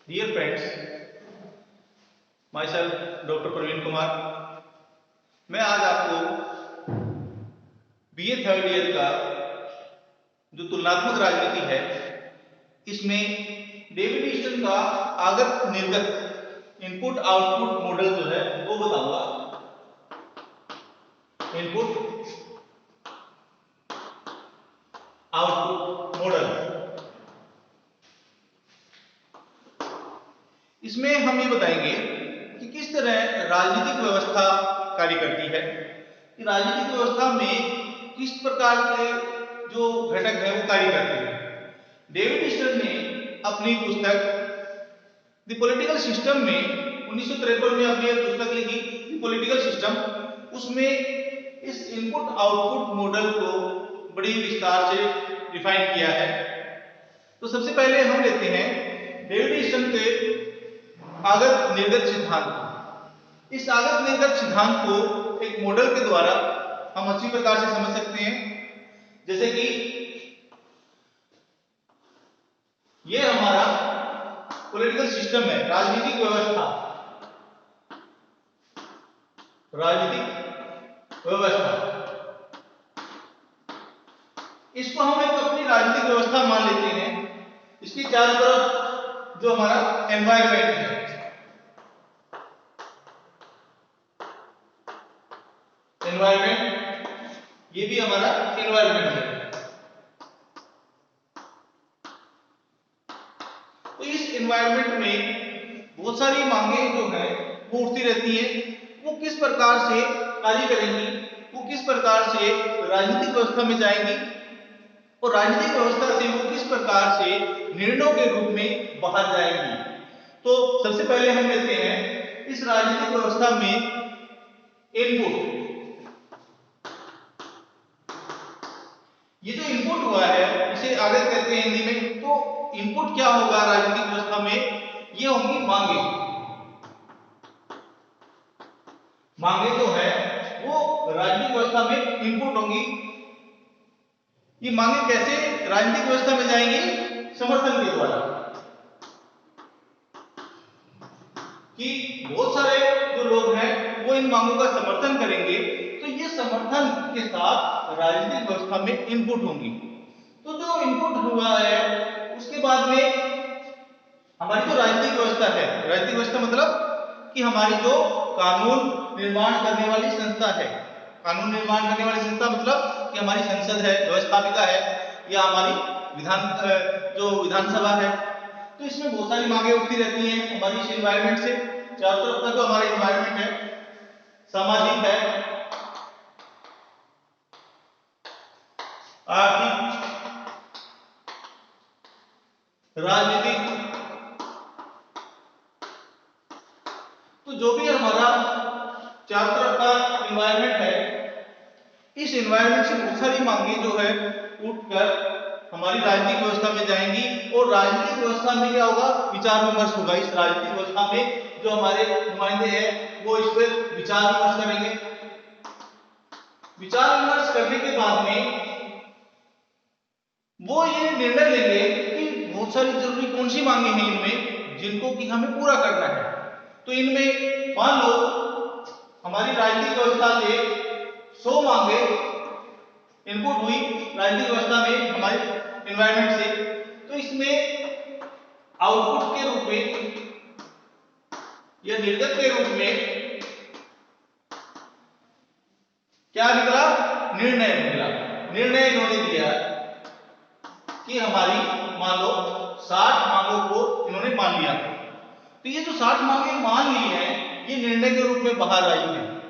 Dear friends, myself doctor Praveen Kumar. मैं आज आपको बीए थर्ड ईयर का जो तुलनात्मक राजनीति है इसमें डेविड ईस्टन का आगत निर्गत इनपुट आउटपुट मॉडल जो है वो बताऊंगा। इनपुट आउटपुट मॉडल, इसमें हम ये बताएंगे कि किस तरह राजनीतिक व्यवस्था कार्य करती है, कि राजनीतिक व्यवस्था में किस प्रकार के जो घटक हैं वो कार्य करते हैं। डेविड ईस्टन ने अपनी पुस्तक द पॉलिटिकल सिस्टम में 1953 में अपनी एक पुस्तक लिखी द पॉलिटिकल सिस्टम, उसमें इस इनपुट आउटपुट मॉडल को बड़ी विस्तार से डिफाइन किया है। तो सबसे पहले हम लेते हैं डेविड ईस्टन के आगत निर्गत सिद्धांत। इस आगत निर्गत सिद्धांत को एक मॉडल के द्वारा हम अच्छी प्रकार से समझ सकते हैं। जैसे कि ये हमारा पॉलिटिकल सिस्टम है, राजनीतिक व्यवस्था, राजनीतिक व्यवस्था, इसको हम एक अपनी राजनीतिक व्यवस्था मान लेते हैं। इसकी चारों तरफ जो हमारा एनवायरनमेंट है, एनवायरनमेंट, ये भी हमारा एनवायरनमेंट है। तो इस एनवायरनमेंट में बहुत सारी मांगे जो है वो उठती रहती है। वो किस प्रकार से कार्य करेंगी, वो किस प्रकार से राजनीतिक व्यवस्था में जाएंगी और राजनीतिक व्यवस्था से वो किस प्रकार से निर्णयों के रूप में बाहर जाएंगी। तो सबसे पहले हम लेते हैं इस राजनीतिक व्यवस्था में इनपुट। ये जो इनपुट हुआ है इसे आगे कहते हैं हिंदी में। तो इनपुट क्या होगा राजनीतिक व्यवस्था में? ये होंगी मांगे। मांगे जो है वो राजनीतिक व्यवस्था में इनपुट होंगी। ये मांगे कैसे राजनीतिक व्यवस्था में जाएंगी? समर्थन के द्वारा, कि बहुत सारे जो लोग हैं वो इन मांगों का समर्थन करेंगे, तो ये समर्थन के साथ राजनीतिक व्यवस्था में इनपुट होंगी। तो जो इनपुट हुआ है उसके बाद में हमारी जो राजनीतिक व्यवस्था है, राजनीतिक व्यवस्था मतलब कि हमारी जो कानून निर्माण करने वाली संस्था है, कानून निर्माण करने वाली संस्था मतलब कि हमारी संसद है, व्यवस्थापिका है, या हमारी विधानसभा है। तो इसमें बहुत सारी मांगे उठती रहती हैं हमारी इस एनवायरनमेंट से। चारों तरफ का जो हमारा एनवायरनमेंट है, सामाजिक है, आर्थिक, राजनीतिक, तो जो भी हमारा चारों तरफ का एनवायरनमेंट है, इस एनवायरनमेंट से बहुत सारी मांगे जो है उठकर हमारी राजनीतिक व्यवस्था में जाएंगी। और राजनीतिक व्यवस्था में क्या होगा? विचार विमर्श होगा। इस राजनीतिक व्यवस्था में जो हमारे नुमाइंदे हैं वो इस पर विचार विमर्श करेंगे। विचार विमर्श करने के बाद में वो ये निर्णय लेंगे कि बहुत सारी जरूरी कौन सी मांगे हैं इनमें जिनको कि हमें पूरा करना है। तो इनमें मान लो हमारी राजनीतिक व्यवस्था से 100 मांगे इनपुट हुई राजनीतिक व्यवस्था में हमारे एनवायरनमेंट से, तो इसमें आउटपुट के रूप में या निर्गत के रूप में क्या निकला? निर्णय निकला। निर्णय इन्होंने दिया कि हमारी मान लो 60 मांगों को इन्होंने मान लिया। तो ये जो 60 मांगे मान ली हैं ये निर्णय के रूप में बाहर आई हैं।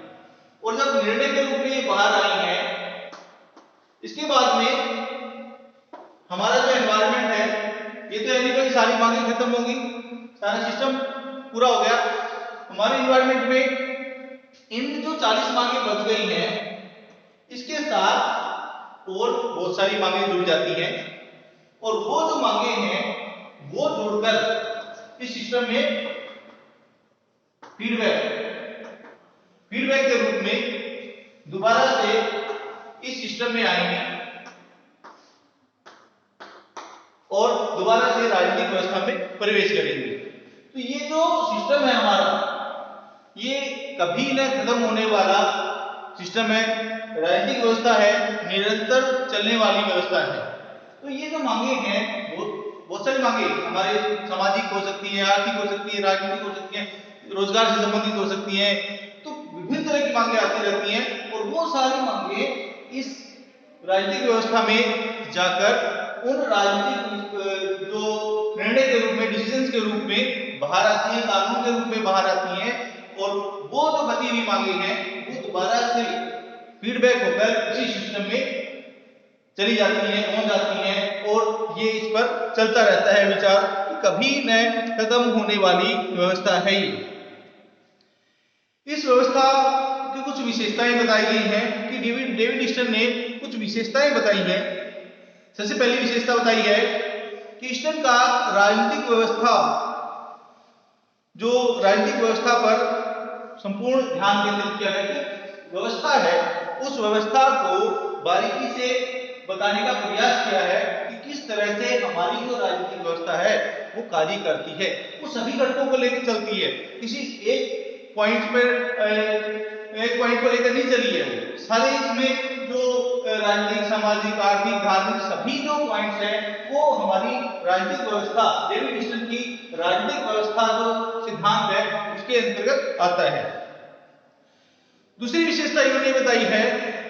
और जब निर्णय के रूप में ये बाहर आई हैं, इसके बाद में हमारा जो एनवायरनमेंट है ये तो यानी कि सारी मांगे खत्म होगी, सारा सिस्टम पूरा हो गया। हमारे एनवायरनमेंट में इन जो 40 मांगे बच गई हैं इसके साथ और बहुत सारी मांगे जुड़ जाती हैं, और वो जो मांगे हैं वो जुड़कर इस सिस्टम में फीडबैक के रूप में दोबारा से इस सिस्टम में आएंगे और दोबारा से राजनीतिक व्यवस्था में प्रवेश करेंगे। तो ये जो सिस्टम है हमारा, ये कभी न खत्म होने वाला सिस्टम है, राजनीतिक व्यवस्था है, निरंतर चलने वाली व्यवस्था है। तो ये जो मांगे हैं वो बहुत सारी मांगे हमारे सामाजिक हो सकती है, आर्थिक हो सकती है, राजनीतिक हो सकती है, रोजगार से संबंधित हो सकती है। तो विभिन्न तरह की मांगे आती रहती हैं और वो सारी मांगे इस राजनीतिक व्यवस्था में जाकर उन राजनीतिक जो निर्णय के रूप में, डिसीजंस के रूप में बाहर आती हैं, कानून के रूप में बाहर आती हैं। और वो जो बची हुई मांगे हैं वो दोबारा से फीडबैक होकर इसी सिस्टम में चली जाती हैं, पहुंच जाती हैं और ये इस पर चलता रहता है विचार कि कभी न खत्म होने वाली व्यवस्था है ये। इस व्यवस्था की कुछ विशेषताएं बताई गई हैं कि डेविड ईस्टन ने कुछ विशेषताएं बताई हैं। सबसे पहली विशेषता बताई है कि ईस्टन का राजनीतिक व्यवस्था, जो राजनीतिक व्यवस्था पर संपूर्ण ध्यान केंद्रित किया गया कि व्यवस्था है, उस व्यवस्था को बारीकी से बताने का प्रयास किया है कि किस तरह से हमारी जो राजनीतिक व्यवस्था है वो कार्य करती है। वो सभी घटकों को लेकर चलती है, किसी एक पॉइंट को लेकर नहीं चली है। सारे इसमें जो राजनीतिक, सामाजिक, आर्थिक, धार्मिक सभी जो पॉइंट्स हैं वो हमारी राजनीतिक व्यवस्था, डेविड ईस्टन की राजनीतिक व्यवस्था जो सिद्धांत है उसके अंतर्गत आता है। दूसरी विशेषता इन्होंने बताई है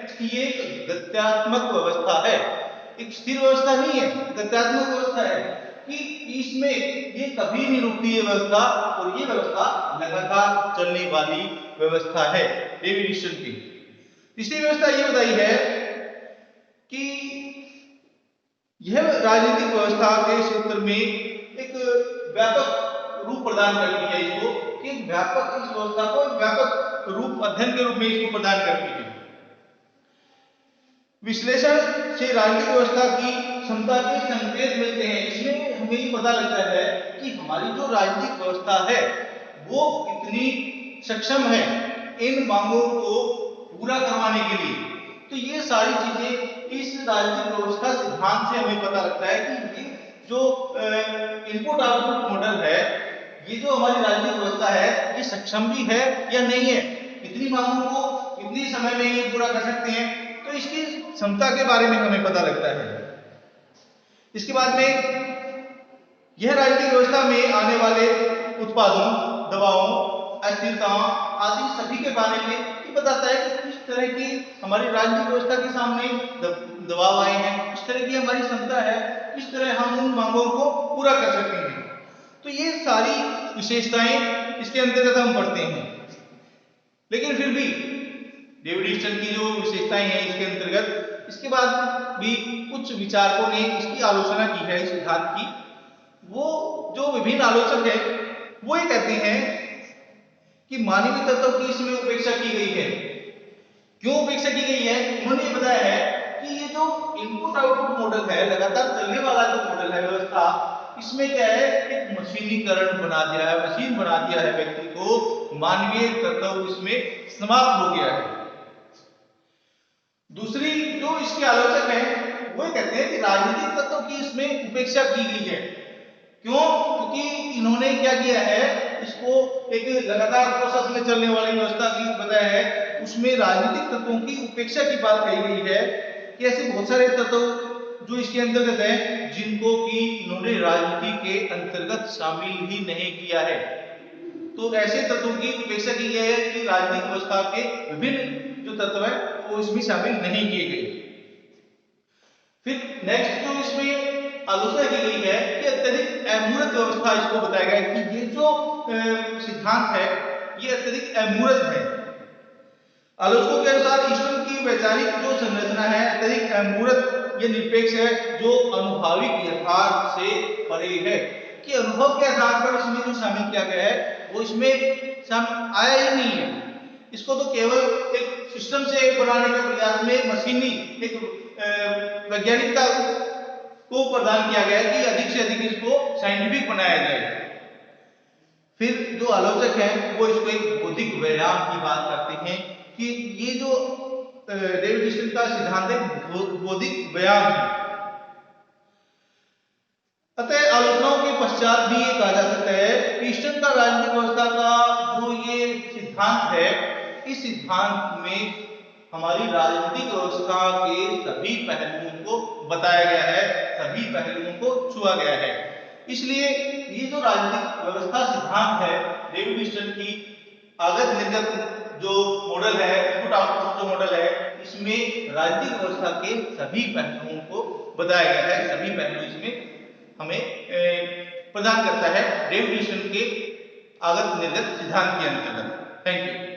कि ये एक गत्यात्मक व्यवस्था है, एक स्थिर व्यवस्था नहीं है, गत्यात्मक व्यवस्था है कि इसमें ये कभी नहीं रुकती है व्यवस्था और ये व्यवस्था लगातार चलने वाली व्यवस्था है डेविड ईस्टन की। तीसरी व्यवस्था ये बताई है कि यह राजनीतिक व्यवस्था के क्षेत्र में एक व्यापक रूप प्रदान करती है इसको, कि व्यापक इस व्यवस्था को व्यापक रूप, अध्ययन के रूप में इसको प्रदान करती है। विश्लेषण से राजनीतिक व्यवस्था की क्षमता के संकेत मिलते हैं। इसमें हमें ये पता लगता है कि हमारी जो राजनीतिक व्यवस्था है वो कितनी सक्षम है इन मांगों को पूरा करवाने के लिए। तो ये सारी चीजें इस राजनीतिक व्यवस्था सिद्धांत से हमें पता लगता है कि ये जो इनपुट आउटपुट मॉडल है, ये जो हमारी राजनीतिक व्यवस्था है ये सक्षम भी है या नहीं है, कितनी मांगों को कितनी समय में ये पूरा कर सकते हैं। तो इसकी क्षमता के बारे में हमें पता लगता है। इसके बाद में यह राजनीतिक व्यवस्था में आने वाले उत्पादों, दबावों, अस्थिरताओं आदि सभी के बारे में ये बताता है कि किस तरह की हमारी राजनीतिक व्यवस्था के सामने दबाव आए हैं, किस तरह की हमारी क्षमता है, किस तरह हम उन मांगों को पूरा कर सकते हैं। तो ये सारी विशेषताएं इसके अंतर्गत हम पढ़ते हैं। लेकिन फिर भी डेविड ईस्टन की जो विशेषताएं हैं इसके अंतर्गत, इसके बाद भी कुछ विचारकों ने इसकी आलोचना की है, इस सिद्धांत की। वो जो विभिन्न आलोचक हैं वो ये कहते हैं कि मानवीय तत्व की इसमें उपेक्षा की गई है। क्यों उपेक्षा की गई है? उन्होंने ये बताया है कि ये जो इनपुट आउटपुट मॉडल है, लगातार चलने वाला जो मॉडल है व्यवस्था, इसमें क्या है, एक मशीनीकरण बना दिया है, मशीन बना दिया है व्यक्ति को, मानवीय तत्व इसमें समाप्त हो गया है। दूसरी जो इसके आलोचक हैं वो कहते हैं कि राजनीतिक तत्व की इसमें उपेक्षा की गई है। क्यों? क्योंकि इन्होंने क्या किया है, इसको एक लगातार प्रोसेस में चलने वाली व्यवस्था की बताया है, उसमें राजनीतिक तत्वों की उपेक्षा की बात कही गई है कि ऐसे बहुत सारे तत्व जो इसके अंतर्गत हैं जिनको कि इन्होंने राजनीति के अंतर्गत शामिल ही नहीं किया है। तो ऐसे तत्वों की उपेक्षा की गई है कि राजनीतिक व्यवस्था के विभिन्न जो तत्व है वो इसमें शामिल नहीं किए गए। फिर नेक्स्ट जो इसमें आलोचना की गई है कि अत्यधिक अमूर्त व्यवस्था, इसको बताया गया है कि ये जो सिद्धांत है ये अत्यधिक अमूर्त है। आलोचकों के अनुसार ईस्टन की वैचारिक जो संरचना है अत्यधिक अमूर्त, ये निरपेक्ष है, जो अनुभविक यथार्थ से परे है, कि अनुभव के आधार पर इसमें जो शामिल किया गया है वो इसमें शामिल आया ही नहीं है। इसको तो केवल एक सिस्टम से बनाने के प्रयास में मशीनी एक वैज्ञानिकता को प्रदान किया गया है कि अधिक से अधिक इसको साइंटिफिक बनाया जाए। फिर जो आलोचक हैं वो इसको एक बौद्धिक व्यायाम की बात करते हैं कि ये जो डेविड ईस्टन का सिद्धांत है बौद्धिक व्यायाम है। अतः आलोचनाओं के पश्चात भी ये कहा जा सकता है कि ईस्टर्न का राजनीतिक व्यवस्था का जो ये सिद्धांत है, इस सिद्धांत में हमारी राजनीतिक व्यवस्था के सभी पहलुओं को बताया गया है, सभी पहलुओं को छुआ गया है। इसलिए ये जो राजनीतिक व्यवस्था सिद्धांत है डेविड ईस्टर्न की आगत निर्गत जो मॉडल है, इनपुट आउटपुट जो मॉडल है, इसमें राजनीतिक व्यवस्था के सभी पहलुओं को बताया गया है, सभी पहलू इसमें हमें प्रदान करता है डेविड ईस्टर्न के आगत निर्गत सिद्धांत के अंतर्गत। Thank you.